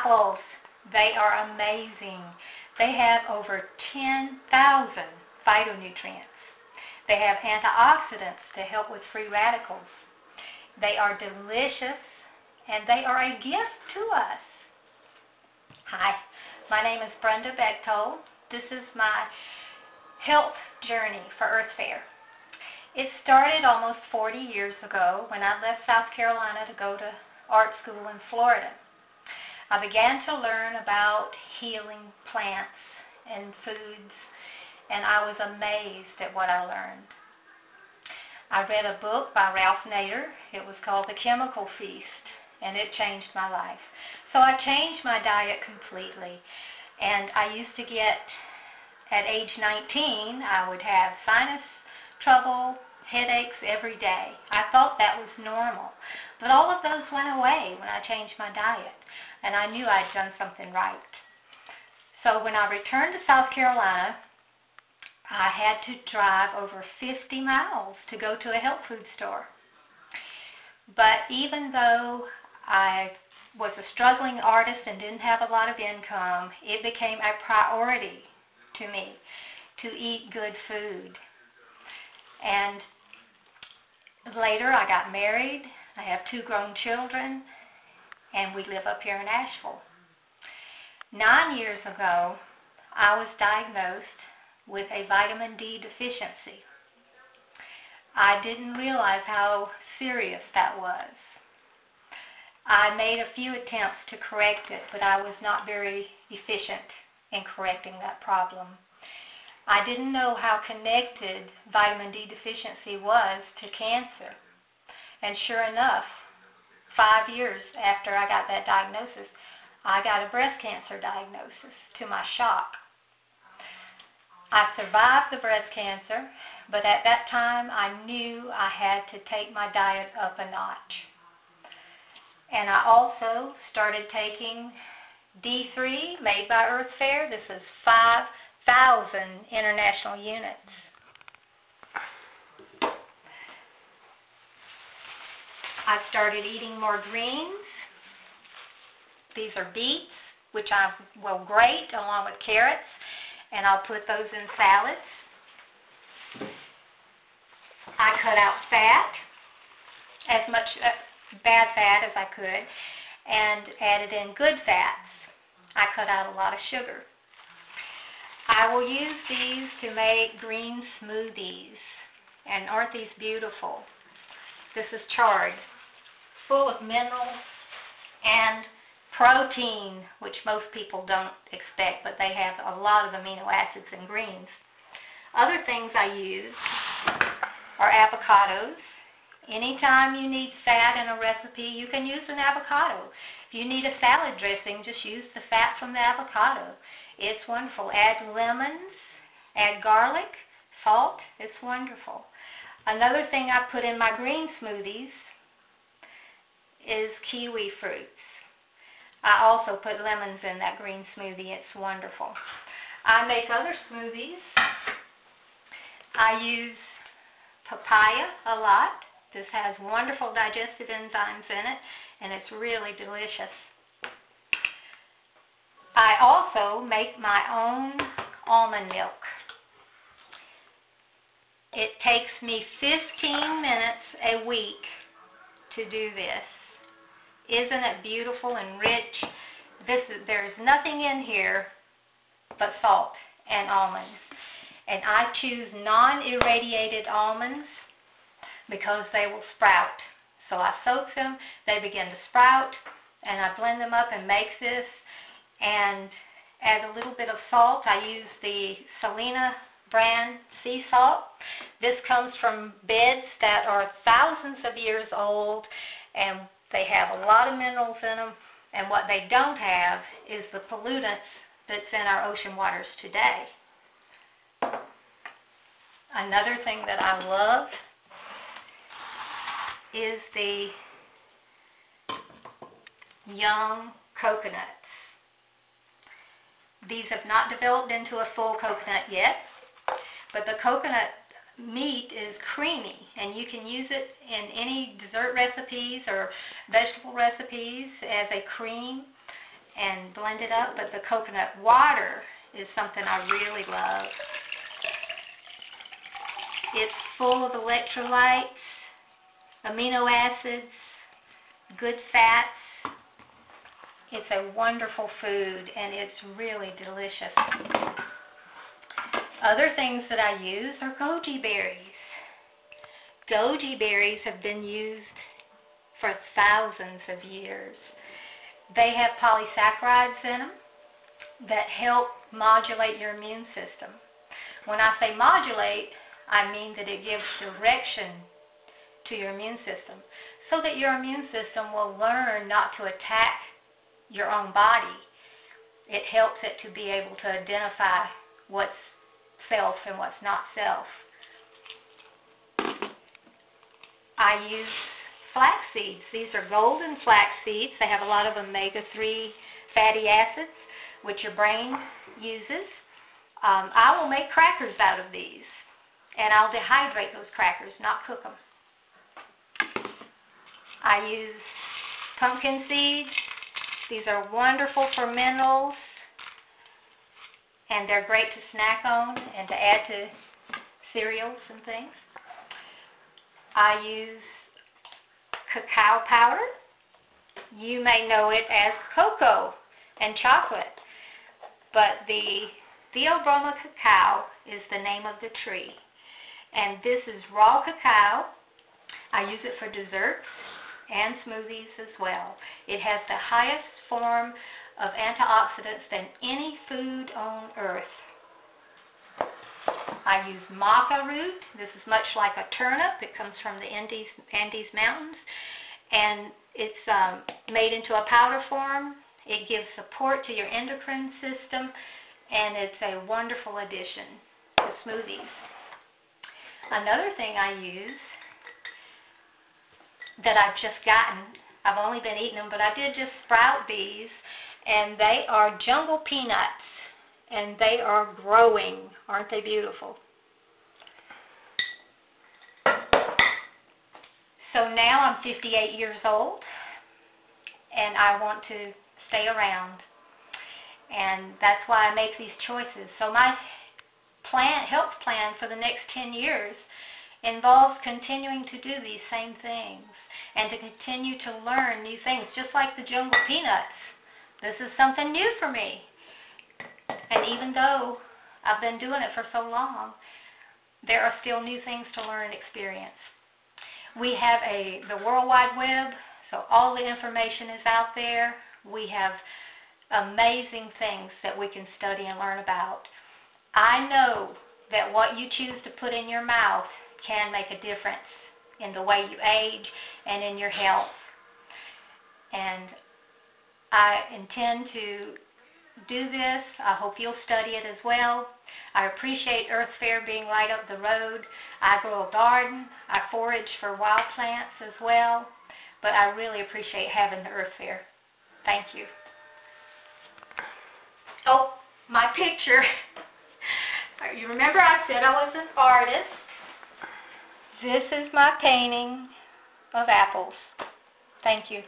Apples, they are amazing. They have over 10,000 phytonutrients. They have antioxidants to help with free radicals. They are delicious, and they are a gift to us. Hi, my name is Brenda Bechtold. This is my health journey for Earthfare. It started almost 40 years ago when I left South Carolina to go to art school in Florida. I began to learn about healing plants and foods, and I was amazed at what I learned. I read a book by Ralph Nader. It was called The Chemical Feast, and it changed my life. So I changed my diet completely, and I used to get, at age 19, I would have sinus trouble, headaches every day. I thought that was normal, but all of those went away when I changed my diet, and I knew I'd done something right. So when I returned to South Carolina, I had to drive over 50 miles to go to a health food store. But even though I was a struggling artist and didn't have a lot of income, it became a priority to me to eat good food. And later I got married, I have 2 grown children, and we live up here in Asheville. 9 years ago, I was diagnosed with a vitamin D deficiency. I didn't realize how serious that was. I made a few attempts to correct it, but I was not very efficient in correcting that problem. I didn't know how connected vitamin D deficiency was to cancer. And sure enough, 5 years after I got that diagnosis, I got a breast cancer diagnosis, to my shock. I survived the breast cancer, but at that time I knew I had to take my diet up a notch. And I also started taking D3 made by Earthfare. This is 5,000 international units. I started eating more greens. These are beets, which I will grate along with carrots, and I'll put those in salads. I cut out fat, as much bad fat as I could, and added in good fats. I cut out a lot of sugar. I will use these to make green smoothies, and aren't these beautiful? This is chard, full of minerals and protein, which most people don't expect, but they have a lot of amino acids in greens. Other things I use are avocados. Anytime you need fat in a recipe, you can use an avocado. If you need a salad dressing, just use the fat from the avocado. It's wonderful. Add lemons, add garlic, salt. It's wonderful. Another thing I put in my green smoothies is kiwi fruits. I also put lemons in that green smoothie. It's wonderful. I make other smoothies. I use papaya a lot. This has wonderful digestive enzymes in it, and it's really delicious. I also make my own almond milk. It takes me 15 minutes a week to do this. Isn't it beautiful and rich? There's nothing in here but salt and almonds. And I choose non-irradiated almonds because they will sprout. So I soak them, they begin to sprout, and I blend them up and make this, and add a little bit of salt. I use the Selena brand sea salt. This comes from beds that are thousands of years old, and they have a lot of minerals in them, and what they don't have is the pollutants that's in our ocean waters today. Another thing that I love is the young coconuts. These have not developed into a full coconut yet, but the coconut meat is creamy, and you can use it in any dessert recipes or vegetable recipes as a cream. and blend it up, but the coconut water is something I really love. It's full of electrolytes, amino acids, good fats. It's a wonderful food, and it's really delicious. Other things that I use are goji berries. Goji berries have been used for thousands of years. They have polysaccharides in them that help modulate your immune system. When I say modulate, I mean that it gives direction to your immune system so that your immune system will learn not to attack your own body. It helps it to be able to identify what's self and what's not self. I use flax seeds. These are golden flax seeds. They have a lot of omega-3 fatty acids, which your brain uses. I will make crackers out of these, and I'll dehydrate those crackers, not cook them. I use pumpkin seeds. These are wonderful for minerals, and they're great to snack on and to add to cereals and things. I use cacao powder. You may know it as cocoa and chocolate, but the Theobroma cacao is the name of the tree. And this is raw cacao. I use it for desserts and smoothies as well. It has the highest form of antioxidants than any food on earth. I use maca root. This is much like a turnip. It comes from the Andes Mountains, and it's made into a powder form. It gives support to your endocrine system, and it's a wonderful addition to smoothies. Another thing I use that I've just gotten, I've only been eating them, but I did just sprout these, and they are jungle peanuts, and they are growing. Aren't they beautiful? So now I'm 58 years old, and I want to stay around, and that's why I make these choices. So my health plan for the next 10 years involves continuing to do these same things and to continue to learn new things, just like the jungle peanuts. This is something new for me. And even though I've been doing it for so long, there are still new things to learn and experience. We have the World Wide Web, so all the information is out there. We have amazing things that we can study and learn about. I know that what you choose to put in your mouth can make a difference in the way you age and in your health. And I intend to do this. I hope you'll study it as well. I appreciate Earthfare being right up the road. I grow a garden. I forage for wild plants as well. But I really appreciate having the Earthfare. Thank you. Oh, my picture. You remember I said I was an artist. This is my painting of apples. Thank you.